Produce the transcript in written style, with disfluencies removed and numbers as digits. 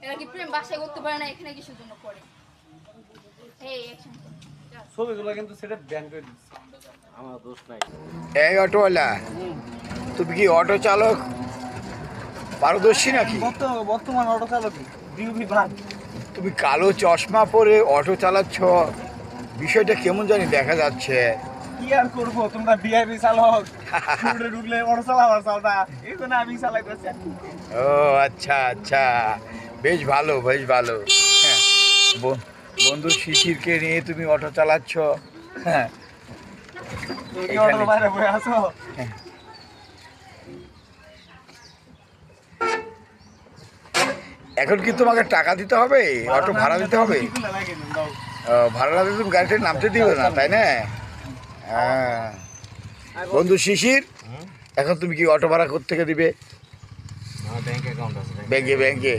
এরা কি প্রেম বাসায় করতে পারে না, এখানে কিসের জন্য করে? এই অ্যাকশন ছবিগুলো কিন্তু সেটা ব্যান করে দিচ্ছে, আমার দোষ নাই। এই অটোওয়ালা, তুমি কি অটো চালক পারদর্শী নাকি? বর্তমান অটো চালক ডিউবি ভাগ। তুমি কালো চশমা পরে অটো চালাচ্ছ, বিষয়টা কেমন জানি দেখা যাচ্ছে। কি আর করবো, তোমরা বিআইপি চালক, রোডে ঢুকলে অটো চালাবার চাও না, এই জন্য আমি চালাইতেছি। ও আচ্ছা আচ্ছা, বেশ ভালো বেশ ভালো। হ্যাঁ, বন্ধু শিশিরকে নিয়ে তুমি অটো চালাচ্ছ। হ্যাঁ, তুমি কি অটোর বাইরে বসে আছো? এখন কি তোমাকে টাকা দিতে হবে? অটো ভাড়া দিতে হবে? ভাড়া না দিলে তুমি গাড়িতে নামতে দিবে না, তাই না? হ্যাঁ। বন্ধু শিশির, এখন তুমি কি অটো ভাড়া কোত্থেকে দিবে? ব্যাংক অ্যাকাউন্ট আছে। ব্যাংকে?